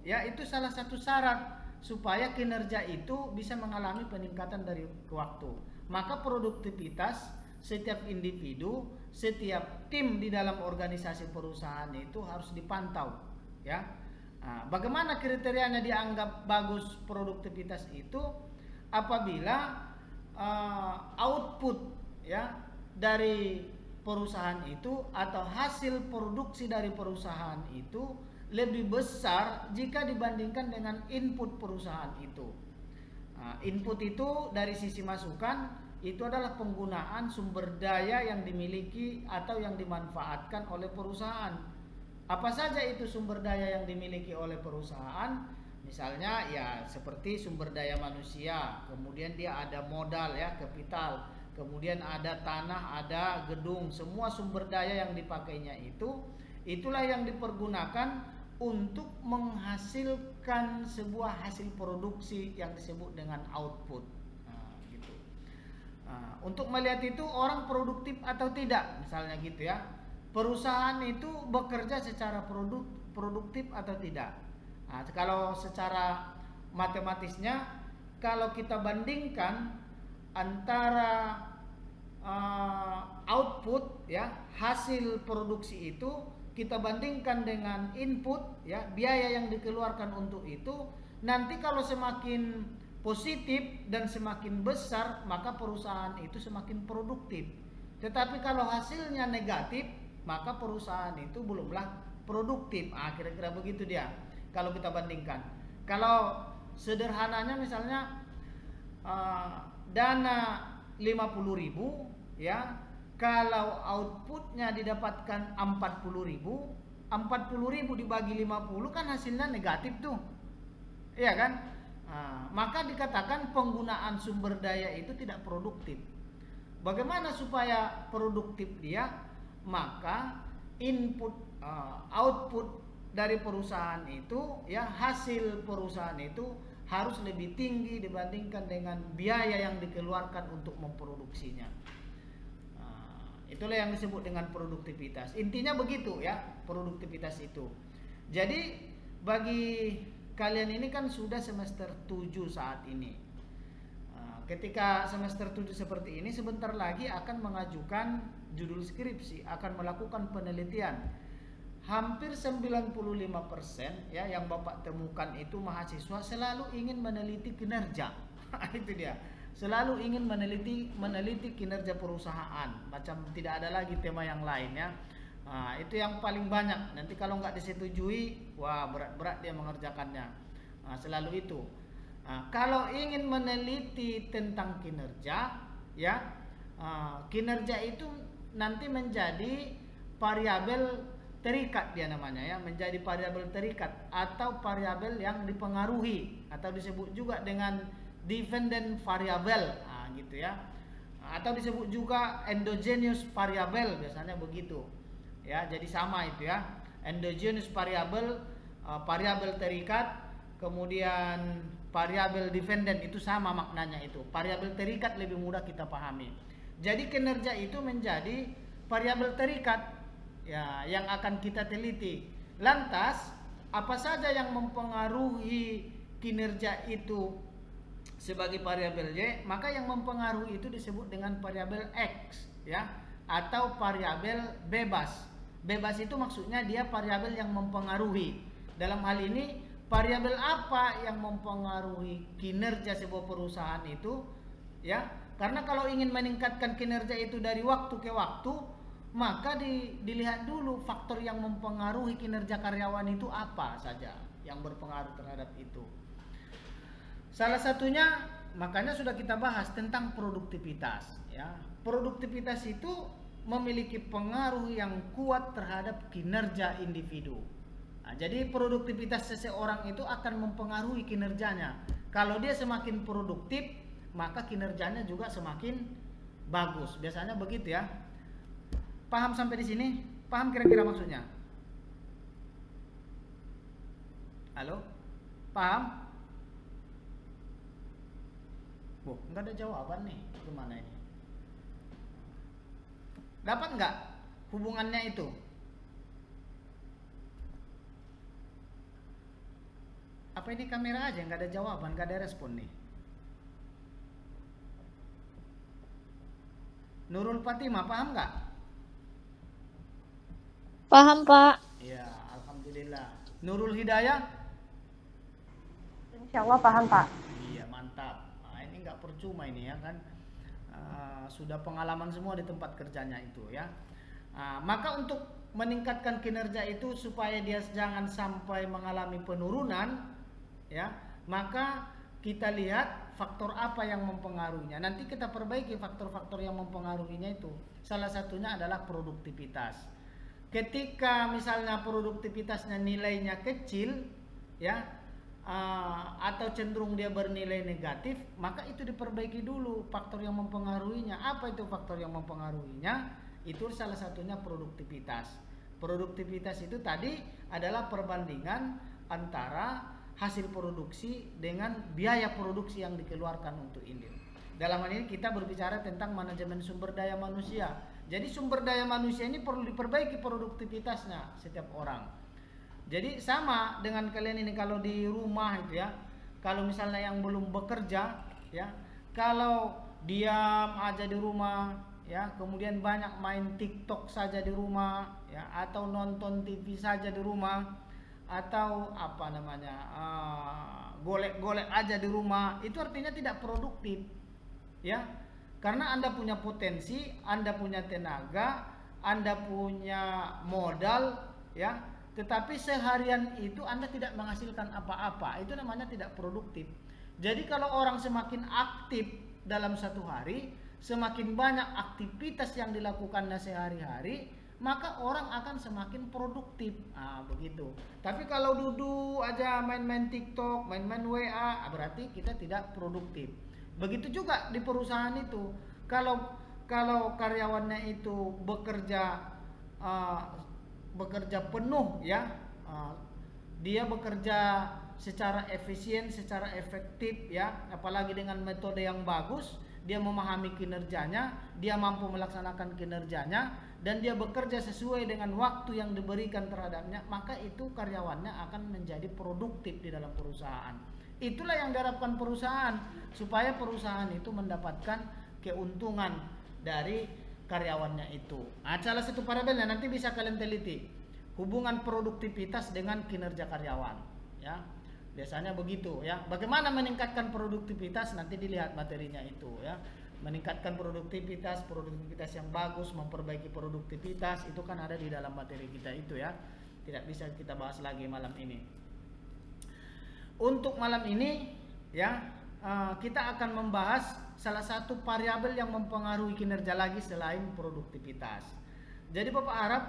Ya, itu salah satu syarat supaya kinerja itu bisa mengalami peningkatan dari ke waktu. Maka produktivitas setiap individu, setiap tim di dalam organisasi perusahaan itu harus dipantau, ya. Nah, bagaimana kriterianya dianggap bagus produktivitas itu? Apabila output, ya, dari perusahaan itu atau hasil produksi dari perusahaan itu lebih besar jika dibandingkan dengan input perusahaan itu. Nah, input itu dari sisi masukan itu adalah penggunaan sumber daya yang dimiliki atau yang dimanfaatkan oleh perusahaan. Apa saja itu sumber daya yang dimiliki oleh perusahaan? Misalnya ya seperti sumber daya manusia, kemudian dia ada modal, ya, kapital, kemudian ada tanah, ada gedung, semua sumber daya yang dipakainya itulah yang dipergunakan untuk menghasilkan sebuah hasil produksi yang disebut dengan output. Nah, gitu. Nah, untuk melihat itu orang produktif atau tidak, misalnya gitu ya. Perusahaan itu bekerja secara produktif atau tidak. Nah, kalau secara matematisnya, kalau kita bandingkan antara output, ya, hasil produksi itu kita bandingkan dengan input, ya, biaya yang dikeluarkan untuk itu, nanti kalau semakin positif dan semakin besar maka perusahaan itu semakin produktif. Tetapi kalau hasilnya negatif maka perusahaan itu belumlah produktif. Kira-kira begitu dia kalau kita bandingkan. Kalau sederhananya misalnya dana 50.000, ya, kalau outputnya didapatkan 40.000, 40.000 dibagi 50 kan hasilnya negatif tuh, iya kan? Maka dikatakan penggunaan sumber daya itu tidak produktif. Bagaimana supaya produktif dia? Maka input, output dari perusahaan itu, ya, hasil perusahaan itu harus lebih tinggi dibandingkan dengan biaya yang dikeluarkan untuk memproduksinya. Itulah yang disebut dengan produktivitas. Intinya begitu, ya, produktivitas itu. Jadi bagi kalian ini kan sudah semester 7 saat ini. Ketika semester 7 seperti ini, sebentar lagi akan mengajukan judul skripsi, akan melakukan penelitian. Hampir 95%, ya, yang Bapak temukan itu mahasiswa selalu ingin meneliti kinerja. Itu dia. Selalu ingin meneliti kinerja perusahaan. Macam tidak ada lagi tema yang lain, ya. Itu yang paling banyak. Nanti kalau nggak disetujui, wah, berat-berat dia mengerjakannya. Selalu itu. Kalau ingin meneliti tentang kinerja, ya, kinerja itu nanti menjadi variabel terikat, dia namanya, ya, menjadi variabel terikat atau variabel yang dipengaruhi atau disebut juga dengan dependent variable, gitu ya, atau disebut juga endogenous variable, biasanya begitu, ya. Jadi sama itu, ya, endogenous variable, variabel terikat, kemudian variabel dependent itu sama maknanya itu. Variabel terikat lebih mudah kita pahami. Jadi kinerja itu menjadi variabel terikat, ya, yang akan kita teliti. Lantas apa saja yang mempengaruhi kinerja itu sebagai variabel Y? Maka yang mempengaruhi itu disebut dengan variabel X, ya, atau variabel bebas. Bebas itu maksudnya dia variabel yang mempengaruhi. Dalam hal ini variabel apa yang mempengaruhi kinerja sebuah perusahaan itu, ya? Karena kalau ingin meningkatkan kinerja itu dari waktu ke waktu, maka dilihat dulu faktor yang mempengaruhi kinerja karyawan itu apa saja yang berpengaruh terhadap itu. Salah satunya, makanya sudah kita bahas tentang produktivitas, ya. Produktivitas itu memiliki pengaruh yang kuat terhadap kinerja individu. Jadi produktivitas seseorang itu akan mempengaruhi kinerjanya. Kalau dia semakin produktif, maka kinerjanya juga semakin bagus. Biasanya begitu, ya. Paham sampai di sini? Paham kira-kira maksudnya? Halo? Paham? Nggak ada jawaban nih. Gimana ini? Dapat nggak hubungannya itu? Apa ini kamera aja nggak ada jawaban, nggak ada respon nih? Nurul Fatimah paham nggak? Paham, Pak. Ya, alhamdulillah. Nurul Hidayah? Insya Allah paham, Pak. Iya, mantap. Nah, ini nggak percuma ini ya kan. Sudah pengalaman semua di tempat kerjanya itu ya. Maka untuk meningkatkan kinerja itu supaya dia jangan sampai mengalami penurunan ya, maka kita lihat faktor apa yang mempengaruhinya. Nanti kita perbaiki faktor-faktor yang mempengaruhinya itu. Salah satunya adalah produktivitas. Ketika misalnya produktivitasnya nilainya kecil ya, atau cenderung dia bernilai negatif, maka itu diperbaiki dulu faktor yang mempengaruhinya. Apa itu faktor yang mempengaruhinya? Itu salah satunya produktivitas. Produktivitas itu tadi adalah perbandingan antara hasil produksi dengan biaya produksi yang dikeluarkan untuk ini. Dalam hal ini kita berbicara tentang manajemen sumber daya manusia. Jadi sumber daya manusia ini perlu diperbaiki produktivitasnya setiap orang. Jadi sama dengan kalian ini kalau di rumah itu ya, kalau misalnya yang belum bekerja ya, kalau diam aja di rumah ya, kemudian banyak main TikTok saja di rumah ya, atau nonton TV saja di rumah, atau apa namanya, golek-golek aja di rumah, itu artinya tidak produktif ya, karena Anda punya potensi, Anda punya tenaga, Anda punya modal ya, tetapi seharian itu Anda tidak menghasilkan apa-apa, itu namanya tidak produktif. Jadi kalau orang semakin aktif dalam satu hari, semakin banyak aktivitas yang dilakukannya sehari-hari, maka orang akan semakin produktif. Begitu. Tapi kalau duduk aja main-main TikTok, main-main WA, berarti kita tidak produktif. Begitu juga di perusahaan itu. Kalau karyawannya itu bekerja penuh ya, dia bekerja secara efisien, secara efektif ya, apalagi dengan metode yang bagus, dia memahami kinerjanya, dia mampu melaksanakan kinerjanya, dan dia bekerja sesuai dengan waktu yang diberikan terhadapnya, maka itu karyawannya akan menjadi produktif di dalam perusahaan. Itulah yang diharapkan perusahaan, supaya perusahaan itu mendapatkan keuntungan dari karyawannya itu. Salah satu parabelnya nanti bisa kalian teliti, hubungan produktivitas dengan kinerja karyawan ya. Biasanya begitu ya. Bagaimana meningkatkan produktivitas, nanti dilihat materinya itu ya. Meningkatkan produktivitas yang bagus, memperbaiki produktivitas, itu kan ada di dalam materi kita itu ya. Tidak bisa kita bahas lagi malam ini. Untuk malam ini ya, kita akan membahas salah satu variabel yang mempengaruhi kinerja lagi selain produktivitas. Jadi Bapak harap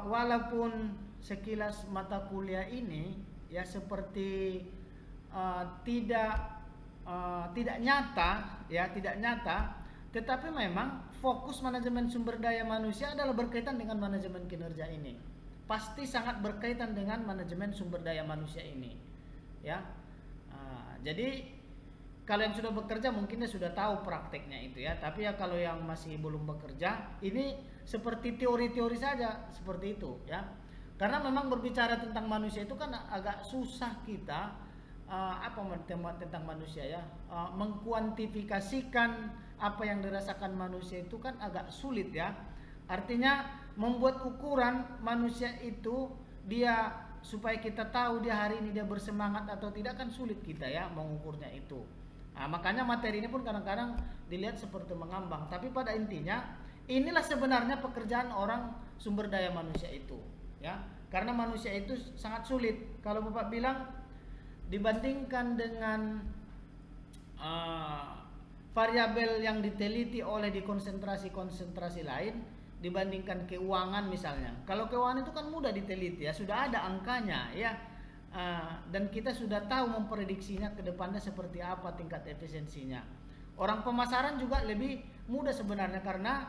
walaupun sekilas mata kuliah ini ya seperti tidak nyata ya, tetapi memang fokus manajemen sumber daya manusia adalah berkaitan dengan manajemen kinerja ini. Pasti sangat berkaitan dengan manajemen sumber daya manusia ini ya. Jadi kalau yang sudah bekerja mungkin dia sudah tahu prakteknya itu ya, tapi ya kalau yang masih belum bekerja, ini seperti teori-teori saja seperti itu ya. Karena memang berbicara tentang manusia itu kan agak susah kita tentang manusia ya, mengkuantifikasikan apa yang dirasakan manusia itu kan agak sulit ya. Artinya membuat ukuran manusia itu dia supaya kita tahu dia hari ini dia bersemangat atau tidak kan sulit kita ya mengukurnya itu. Makanya materi ini pun kadang-kadang dilihat seperti mengambang, tapi pada intinya inilah sebenarnya pekerjaan orang sumber daya manusia itu ya. Karena manusia itu sangat sulit. Kalau Bapak bilang dibandingkan dengan variabel yang diteliti oleh di konsentrasi lain, dibandingkan keuangan misalnya. Kalau keuangan itu kan mudah diteliti ya, sudah ada angkanya ya. Dan kita sudah tahu memprediksinya ke depannya seperti apa tingkat efisiensinya. Orang pemasaran juga lebih mudah sebenarnya karena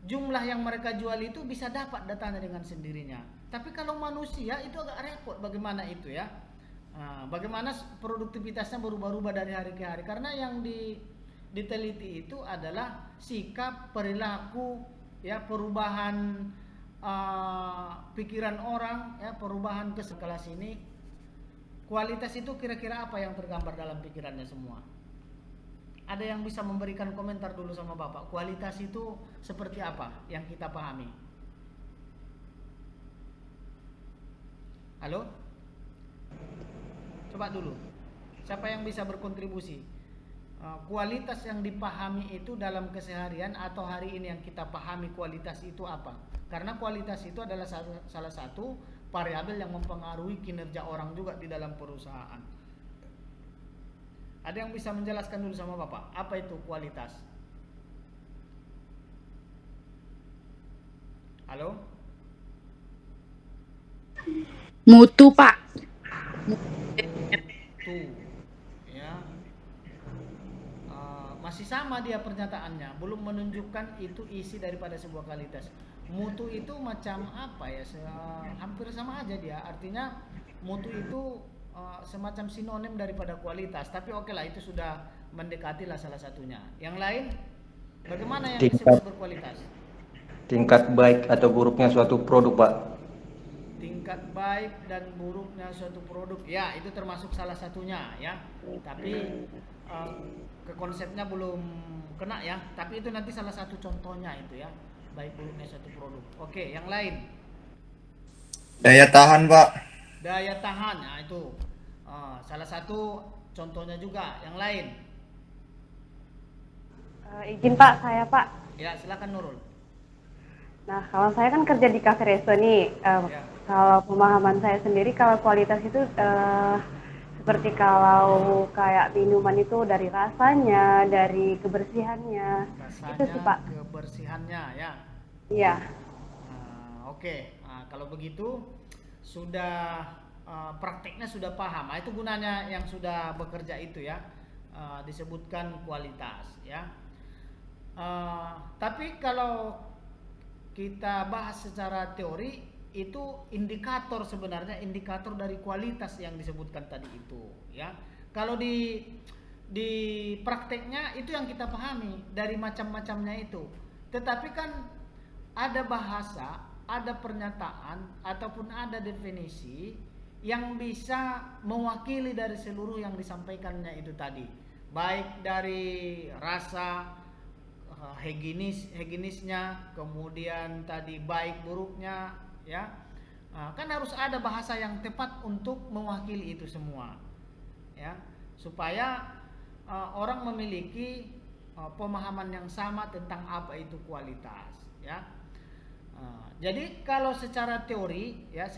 jumlah yang mereka jual itu bisa dapat datanya dengan sendirinya. Tapi kalau manusia itu agak repot bagaimana itu ya. Bagaimana produktivitasnya berubah-ubah dari hari ke hari, karena yang diteliti itu adalah sikap, perilaku ya, perubahan pikiran orang, ya, perubahan ke kelas ini, kualitas itu kira-kira apa yang tergambar dalam pikirannya semua? Ada yang bisa memberikan komentar dulu sama Bapak? Kualitas itu seperti apa yang kita pahami? Halo? Coba dulu. Siapa yang bisa berkontribusi? Kualitas yang dipahami itu dalam keseharian atau hari ini yang kita pahami kualitas itu apa? Karena kualitas itu adalah salah satu variabel yang mempengaruhi kinerja orang juga di dalam perusahaan. Ada yang bisa menjelaskan dulu sama Bapak, apa itu kualitas? Halo? Mutu, Pak. Mutu, ya. Masih sama dia pernyataannya, belum menunjukkan itu isi daripada sebuah kualitas. Mutu itu macam apa ya? Hampir sama aja dia. Artinya mutu itu semacam sinonim daripada kualitas. Tapi oke lah, itu sudah mendekati lah salah satunya. Yang lain, bagaimana yang disebut berkualitas? Tingkat baik atau buruknya suatu produk, Pak. Tingkat baik dan buruknya suatu produk, ya itu termasuk salah satunya, ya. Tapi ke konsepnya belum kena, ya. Tapi itu nanti salah satu contohnya itu, ya, baik buruknya suatu produk. Oke, yang lain. Daya tahan, Pak. Daya tahan, nah itu salah satu contohnya juga. Yang lain. Izin Pak, saya Pak. Ya, silakan Nurul. Nah, kalau saya kan kerja di cafe resto nih. Ya. Kalau pemahaman saya sendiri, kalau kualitas itu seperti kalau kayak minuman itu dari rasanya, dari kebersihannya. Rasanya, itu sih Pak. kebersihannya, ya. Iya. Oke. Kalau begitu sudah prakteknya sudah paham. Itu gunanya yang sudah bekerja itu, ya. Disebutkan kualitas, ya. Tapi kalau kita bahas secara teori, itu indikator, sebenarnya indikator dari kualitas yang disebutkan tadi itu, ya. Kalau di prakteknya itu yang kita pahami dari macam-macamnya itu. Tetapi kan ada bahasa, ada pernyataan ataupun ada definisi yang bisa mewakili dari seluruh yang disampaikannya itu tadi. Baik dari rasa, higienisnya, kemudian tadi baik buruknya, ya. Kan harus ada bahasa yang tepat untuk mewakili itu semua, ya, supaya orang memiliki pemahaman yang sama tentang apa itu kualitas, ya. Jadi kalau secara teori, ya,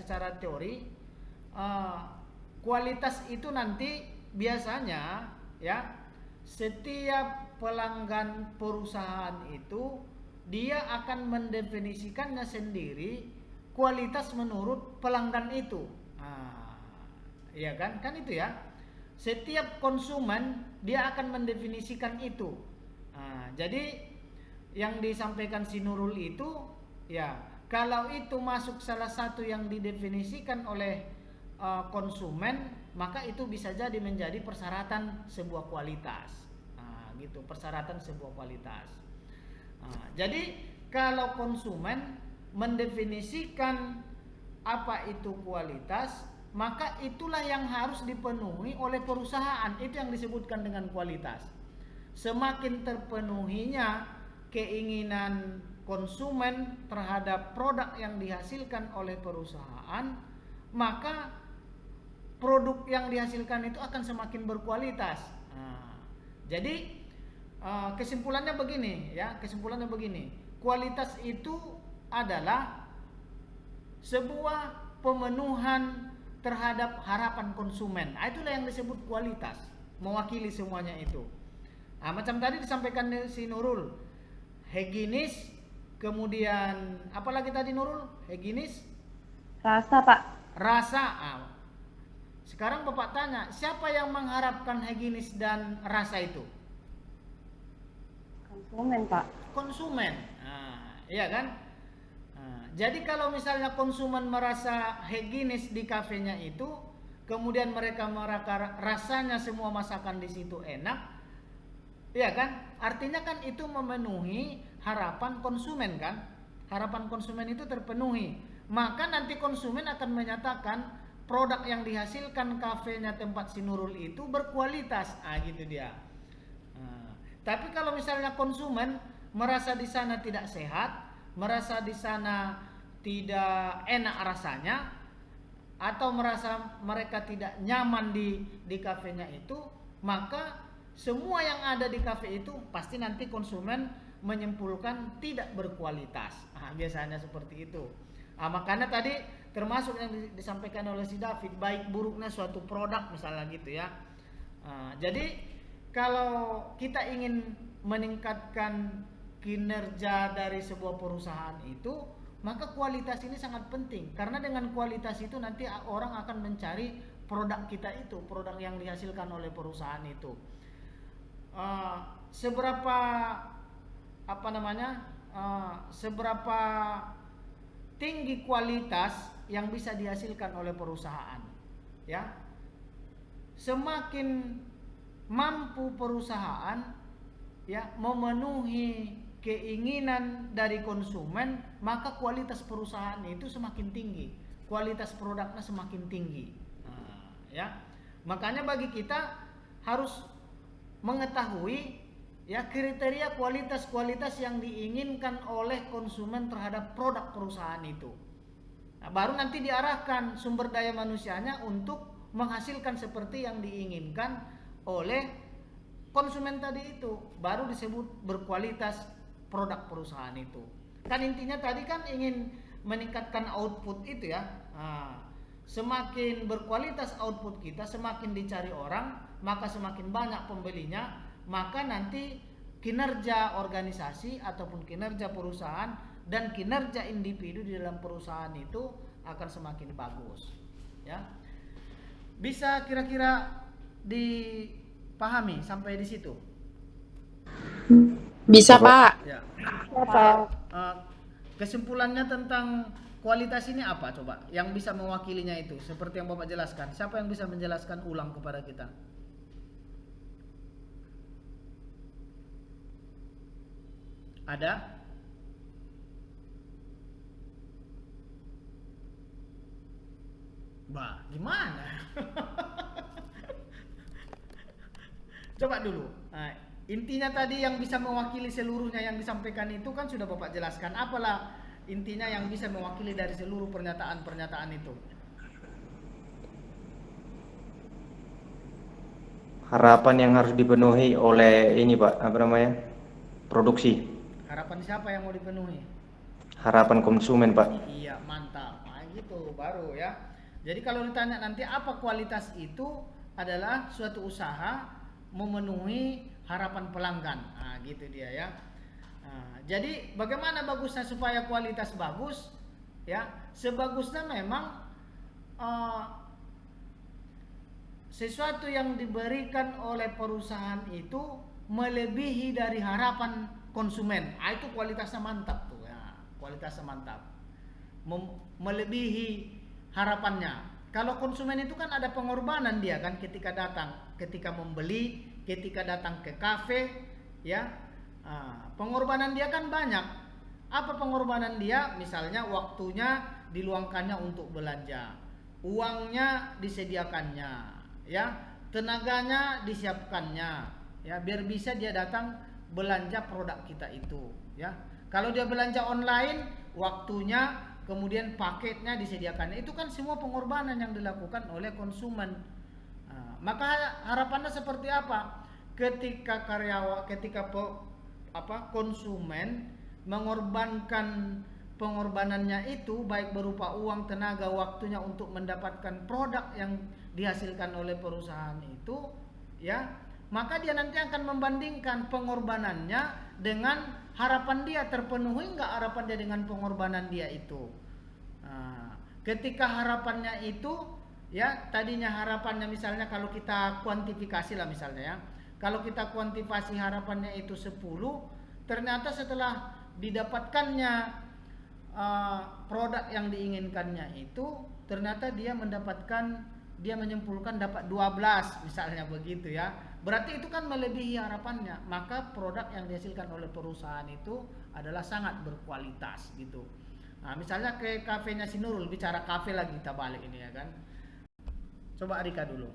kualitas itu nanti biasanya, ya, setiap pelanggan perusahaan itu dia akan mendefinisikannya sendiri kualitas menurut pelanggan itu. Iya kan? Kan itu, ya. Setiap konsumen dia akan mendefinisikan itu. Jadi yang disampaikan si Nurul itu, ya, kalau itu masuk salah satu yang didefinisikan oleh konsumen, maka itu bisa jadi menjadi persyaratan sebuah kualitas. Gitu, persyaratan sebuah kualitas. Jadi kalau konsumen mendefinisikan apa itu kualitas, maka itulah yang harus dipenuhi oleh perusahaan. Itu yang disebutkan dengan kualitas. Semakin terpenuhinya keinginan konsumen terhadap produk yang dihasilkan oleh perusahaan, maka produk yang dihasilkan itu akan semakin berkualitas. Jadi kesimpulannya begini, ya, kualitas itu adalah sebuah pemenuhan terhadap harapan konsumen. Itulah yang disebut kualitas, mewakili semuanya itu. Macam tadi disampaikan si Nurul, higienis, kemudian apalagi tadi Nurul, higienis, Rasa Pak. rasa. Sekarang Bapak tanya, siapa yang mengharapkan higienis dan rasa itu? Konsumen Pak. Konsumen. Iya kan? Jadi kalau misalnya konsumen merasa higienis di kafenya itu, kemudian mereka rasanya semua masakan di situ enak, iya kan? Artinya kan itu memenuhi harapan konsumen kan? harapan konsumen itu terpenuhi, maka nanti konsumen akan menyatakan produk yang dihasilkan kafenya tempat si Nurul itu berkualitas. Gitu dia. Tapi kalau misalnya konsumen merasa di sana tidak sehat, merasa di sana tidak enak rasanya, atau merasa mereka tidak nyaman di kafenya itu, maka semua yang ada di kafe itu pasti nanti konsumen menyimpulkan tidak berkualitas. Biasanya seperti itu. Makanya tadi termasuk yang disampaikan oleh si David, baik buruknya suatu produk misalnya gitu ya. Jadi kalau kita ingin meningkatkan kinerja dari sebuah perusahaan itu, maka kualitas ini sangat penting, karena dengan kualitas itu nanti orang akan mencari produk kita itu, produk yang dihasilkan oleh perusahaan itu. Seberapa seberapa tinggi kualitas yang bisa dihasilkan oleh perusahaan, ya. Semakin mampu perusahaan ya memenuhi keinginan dari konsumen, maka kualitas perusahaan itu semakin tinggi, kualitas produknya semakin tinggi. Ya, makanya bagi kita harus mengetahui ya kriteria kualitas yang diinginkan oleh konsumen terhadap produk perusahaan itu. Baru nanti diarahkan sumber daya manusianya untuk menghasilkan seperti yang diinginkan oleh konsumen tadi itu, baru disebut berkualitas produk perusahaan itu. Kan intinya tadi kan ingin meningkatkan output itu ya. Semakin berkualitas output kita, semakin dicari orang, maka semakin banyak pembelinya, maka nanti kinerja organisasi ataupun kinerja perusahaan dan kinerja individu di dalam perusahaan itu akan semakin bagus. Ya. Bisa kira-kira dipahami sampai di situ? Bisa, Pak. Ya. Pak. Kesimpulannya tentang kualitas ini apa coba? Yang bisa mewakilinya itu seperti yang Bapak jelaskan. Siapa yang bisa menjelaskan ulang kepada kita? Ada? Bah, gimana? Coba dulu. Intinya tadi yang bisa mewakili seluruhnya yang disampaikan itu kan sudah Bapak jelaskan. Apalah intinya yang bisa mewakili dari seluruh pernyataan-pernyataan itu? Harapan yang harus dipenuhi oleh ini Pak, produksi. Harapan siapa yang mau dipenuhi? Harapan konsumen Pak. Iya, mantap. Gitu baru ya. Jadi kalau ditanya nanti apa kualitas itu, adalah suatu usaha memenuhi harapan pelanggan. Gitu dia ya. Jadi bagaimana bagusnya supaya kualitas bagus? Ya, sebagusnya memang sesuatu yang diberikan oleh perusahaan itu melebihi dari harapan konsumen. Itu kualitasnya mantap tuh ya. Kualitasnya mantap. Melebihi harapannya. Kalau konsumen itu kan ada pengorbanan dia kan ketika datang, ketika membeli, ketika datang ke kafe, ya. Pengorbanan dia kan banyak. Apa pengorbanan dia? Misalnya waktunya diluangkannya untuk belanja, uangnya disediakannya, ya, tenaganya disiapkannya, ya, biar bisa dia datang belanja produk kita itu, ya. Kalau dia belanja online, waktunya, kemudian paketnya disediakan. Itu kan semua pengorbanan yang dilakukan oleh konsumen. Maka harapannya seperti apa? Ketika konsumen mengorbankan pengorbanannya itu baik berupa uang, tenaga, waktunya untuk mendapatkan produk yang dihasilkan oleh perusahaan itu, ya, maka dia nanti akan membandingkan pengorbanannya dengan harapan dia, terpenuhi nggak harapan dia dengan pengorbanan dia itu. Ketika harapannya itu, ya, tadinya harapannya misalnya kalau kita kuantifikasi lah misalnya ya, kalau kita kuantifikasi harapannya itu 10, ternyata setelah didapatkannya produk yang diinginkannya itu, ternyata dia menyimpulkan dapat 12 misalnya begitu ya. Berarti itu kan melebihi harapannya. Maka produk yang dihasilkan oleh perusahaan itu adalah sangat berkualitas gitu. Nah, misalnya ke kafenya si Nurul, bicara kafe lagi kita balik ini ya kan. Coba Rika dulu.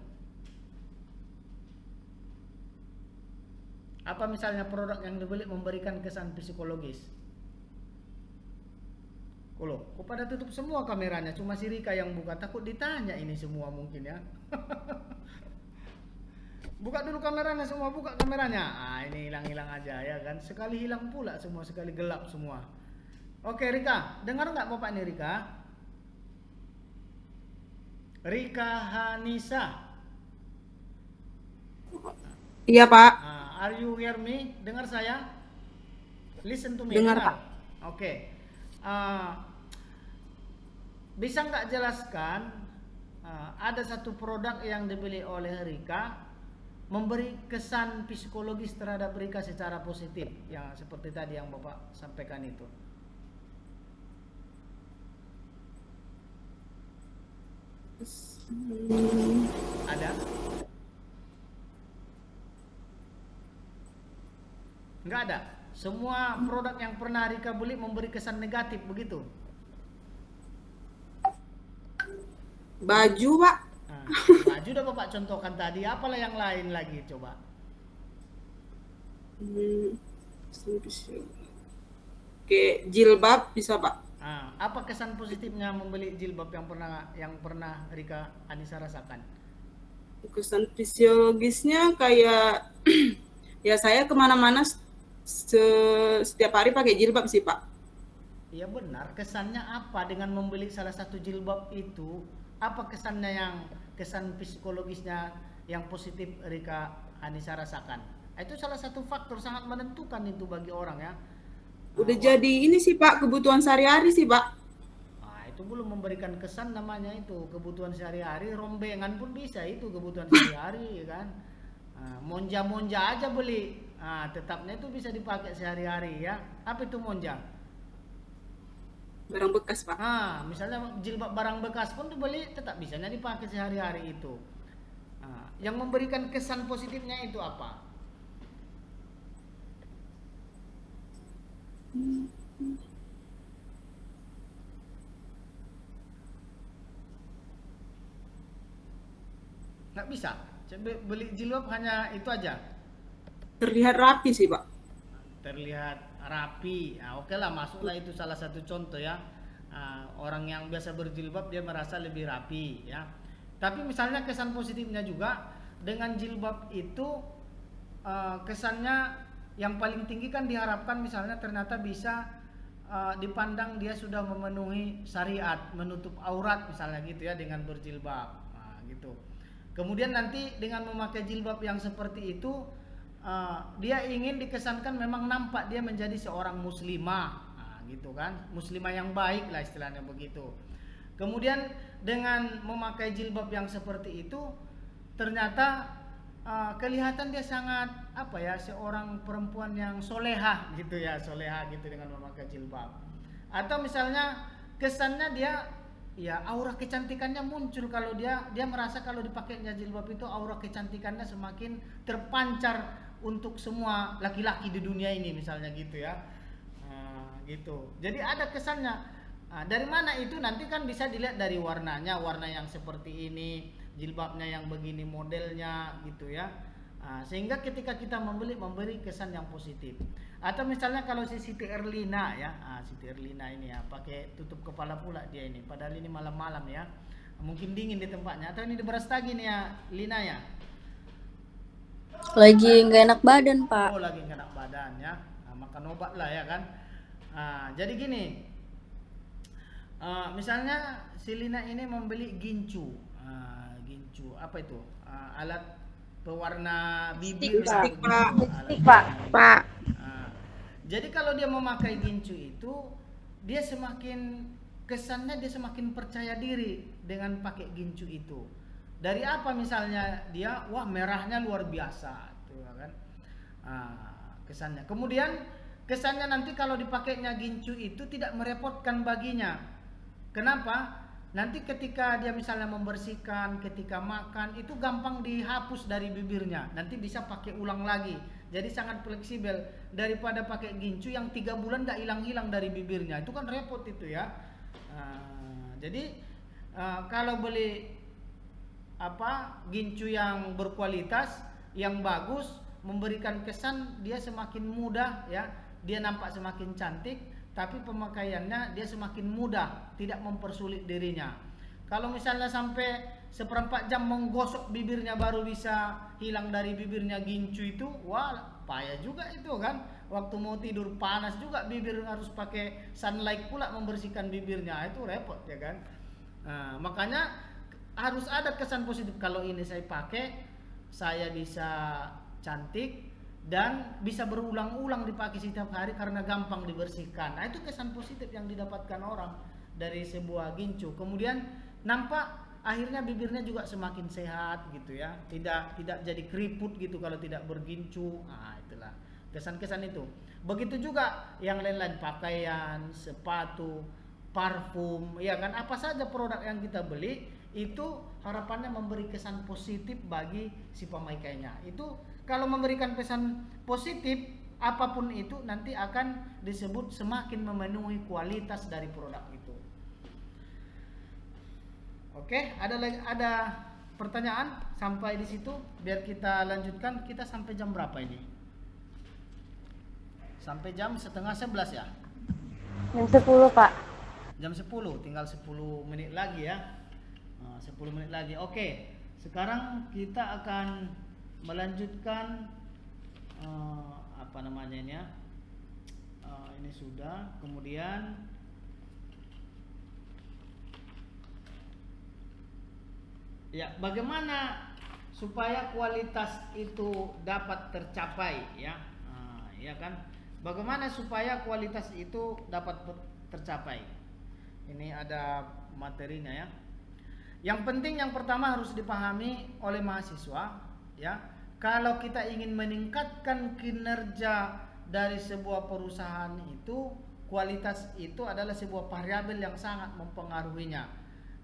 Apa misalnya produk yang dibeli memberikan kesan psikologis? Kok pada tutup semua kameranya, cuma si Rika yang buka, takut ditanya ini semua mungkin ya. Buka dulu kameranya semua, buka kameranya. Ini hilang-hilang aja ya kan. Sekali hilang pula semua, sekali gelap semua. Oke Rika, dengar nggak Bapak ini Rika? Rika Hanisa. Iya Pak. Are you hear me? Dengar saya? Listen to me. Dengar, Pak. Oke. Bisa nggak jelaskan ada satu produk yang dibeli oleh Rika memberi kesan psikologis terhadap Rika secara positif, yang seperti tadi yang Bapak sampaikan itu? Ada? Nggak ada. Semua produk yang pernah Rika beli memberi kesan negatif begitu. Baju Pak. Baju udah Bapak contohkan tadi. Apalah yang lain lagi coba? Kayak jilbab bisa Pak. Apa kesan positifnya membeli jilbab yang pernah Rika Anissa rasakan? Kesan fisiologisnya kayak ya saya kemana-mana setiap hari pakai jilbab sih Pak. Iya benar. Kesannya apa dengan membeli salah satu jilbab itu? Apa kesan psikologisnya yang positif Rika Anissa rasakan? Itu salah satu faktor sangat menentukan itu bagi orang ya. Udah jadi ini sih Pak, kebutuhan sehari-hari sih Pak. Itu belum memberikan kesan namanya itu kebutuhan sehari-hari. Rombengan pun bisa itu kebutuhan sehari-hari ya kan. Monja-monja aja beli. Tetapnya itu bisa dipakai sehari-hari ya. Apa itu monja? Barang bekas Pak. Misalnya jilbab barang bekas pun dibeli tetap bisanya dipakai sehari-hari itu. Yang memberikan kesan positifnya itu apa? Nggak bisa. Beli jilbab hanya itu aja. Terlihat rapi sih Pak. Terlihat rapi. Oke lah, masuklah itu salah satu contoh ya. Orang yang biasa berjilbab dia merasa lebih rapi ya. Tapi misalnya kesan positifnya juga dengan jilbab itu kesannya yang paling tinggi kan diharapkan misalnya ternyata bisa dipandang dia sudah memenuhi syariat, menutup aurat misalnya gitu ya dengan berjilbab. Gitu. Kemudian nanti dengan memakai jilbab yang seperti itu dia ingin dikesankan memang nampak dia menjadi seorang muslimah, gitu kan, muslimah yang baik lah istilahnya begitu. Kemudian dengan memakai jilbab yang seperti itu ternyata kelihatan dia sangat seorang perempuan yang solehah gitu ya, solehah gitu dengan memakai jilbab. Atau misalnya kesannya dia ya aura kecantikannya muncul kalau dia merasa kalau dipakainya jilbab itu aura kecantikannya semakin terpancar untuk semua laki-laki di dunia ini misalnya gitu ya. Gitu. Jadi ada kesannya. Dari mana itu nanti kan bisa dilihat dari warnanya, warna yang seperti ini, jilbabnya yang begini modelnya gitu ya. Sehingga ketika kita memberi kesan yang positif. Atau misalnya kalau si Siti Erlina ya, Siti Erlina ini ya pakai tutup kepala pula dia ini, padahal ini malam-malam ya, mungkin dingin di tempatnya. Atau ini di Brastagi nih ya, Lina ya. Lagi nggak enak badan Pak. Lagi nggak enak badan ya, makan obat lah ya kan. Jadi gini, misalnya si Lina ini membeli gincu, gincu apa itu? Alat pewarna bibir. Stick Pak. Jadi kalau dia memakai gincu itu, dia semakin kesannya dia semakin percaya diri dengan pakai gincu itu. Dari apa misalnya dia, wah merahnya luar biasa, tuh kan? Kesannya. Kemudian kesannya nanti kalau dipakainya gincu itu tidak merepotkan baginya. Kenapa? Nanti ketika dia misalnya membersihkan, ketika makan itu gampang dihapus dari bibirnya. Nanti bisa pakai ulang lagi. Jadi sangat fleksibel daripada pakai gincu yang 3 bulan nggak hilang-hilang dari bibirnya. Itu kan repot itu ya. Jadi kalau beli gincu yang berkualitas, yang bagus, memberikan kesan dia semakin mudah ya. Dia nampak semakin cantik, tapi pemakaiannya dia semakin mudah, tidak mempersulit dirinya. Kalau misalnya sampai 1/4 jam menggosok bibirnya baru bisa hilang dari bibirnya gincu itu, wah payah juga itu kan. Waktu mau tidur panas juga bibir, harus pakai sunlight pula membersihkan bibirnya, itu repot ya kan. Makanya harus ada kesan positif. Kalau ini saya pakai, saya bisa cantik dan bisa berulang-ulang dipakai setiap hari karena gampang dibersihkan. Nah, itu kesan positif yang didapatkan orang dari sebuah gincu. Kemudian nampak akhirnya bibirnya juga semakin sehat gitu ya. Tidak jadi keriput gitu kalau tidak bergincu. Nah, itulah kesan-kesan itu. Begitu juga yang lain-lain, pakaian, sepatu, parfum, ya kan, apa saja produk yang kita beli itu harapannya memberi kesan positif bagi si pemakainya. Itu kalau memberikan pesan positif apapun itu nanti akan disebut semakin memenuhi kualitas dari produk itu. Oke, ada pertanyaan sampai di situ? Biar kita lanjutkan. Kita sampai jam berapa ini? Sampai jam 10:30 ya? Jam 10, Pak. Jam 10, tinggal 10 menit lagi ya. 10 menit lagi. Oke, sekarang kita akan melanjutkan apa namanya ini ya. Ini sudah. Kemudian ya, bagaimana supaya kualitas itu dapat tercapai ya. Ya kan? Bagaimana supaya kualitas itu dapat tercapai? Ini ada materinya ya. Yang penting yang pertama harus dipahami oleh mahasiswa ya. Kalau kita ingin meningkatkan kinerja dari sebuah perusahaan itu, kualitas itu adalah sebuah variabel yang sangat mempengaruhinya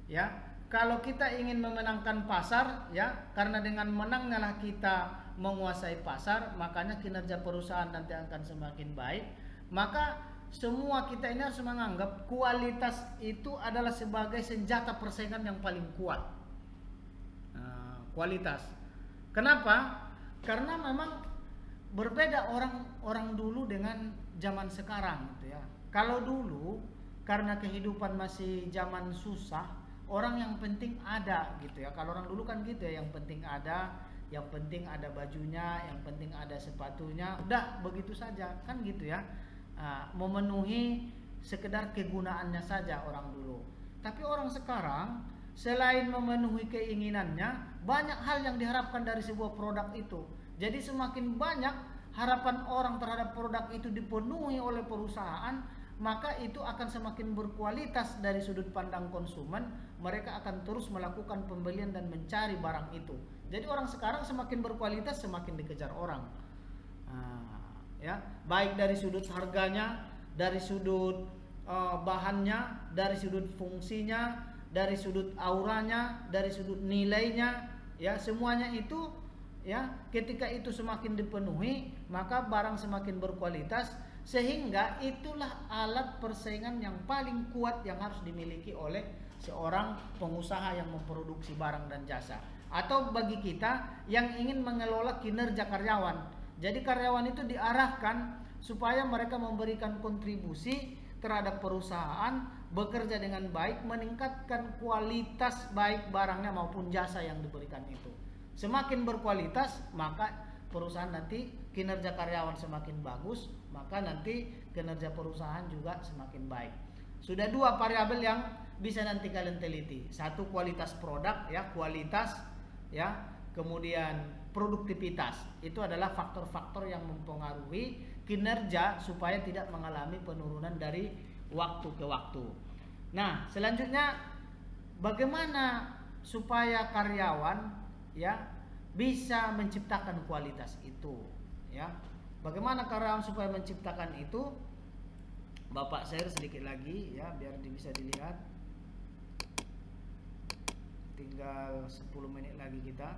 ya. Kalau kita ingin memenangkan pasar ya, karena dengan menangnya lah kita menguasai pasar, makanya kinerja perusahaan nanti akan semakin baik. Maka semua kita ini harus menganggap kualitas itu adalah sebagai senjata persaingan yang paling kuat. Kualitas. Kenapa? Karena memang berbeda orang dulu dengan zaman sekarang gitu ya. Kalau dulu karena kehidupan masih zaman susah, orang yang penting ada gitu ya. Kalau orang dulu kan gitu ya, yang penting ada bajunya, yang penting ada sepatunya, udah begitu saja kan gitu ya. Memenuhi sekedar kegunaannya saja orang dulu. Tapi orang sekarang selain memenuhi keinginannya, banyak hal yang diharapkan dari sebuah produk itu. Jadi semakin banyak harapan orang terhadap produk itu dipenuhi oleh perusahaan, maka itu akan semakin berkualitas dari sudut pandang konsumen. Mereka akan terus melakukan pembelian dan mencari barang itu. Jadi orang sekarang semakin berkualitas semakin dikejar orang. Ya, baik dari sudut harganya, dari sudut bahannya, dari sudut fungsinya, dari sudut auranya, dari sudut nilainya, ya semuanya itu ya, ketika itu semakin dipenuhi, maka barang semakin berkualitas, sehingga itulah alat persaingan yang paling kuat yang harus dimiliki oleh seorang pengusaha yang memproduksi barang dan jasa, atau bagi kita yang ingin mengelola kinerja karyawan. Jadi karyawan itu diarahkan supaya mereka memberikan kontribusi terhadap perusahaan, bekerja dengan baik, meningkatkan kualitas baik barangnya maupun jasa yang diberikan itu. Semakin berkualitas, maka perusahaan nanti kinerja karyawan semakin bagus, maka nanti kinerja perusahaan juga semakin baik. Sudah 2 variabel yang bisa nanti kalian teliti. Satu, kualitas produk ya, kualitas ya. Kemudian produktivitas. Itu adalah faktor-faktor yang mempengaruhi kinerja supaya tidak mengalami penurunan dari waktu ke waktu. Nah, selanjutnya bagaimana supaya karyawan ya bisa menciptakan kualitas itu ya. Bagaimana karyawan supaya menciptakan itu? Bapak share sedikit lagi ya biar bisa dilihat. Tinggal 10 menit lagi kita.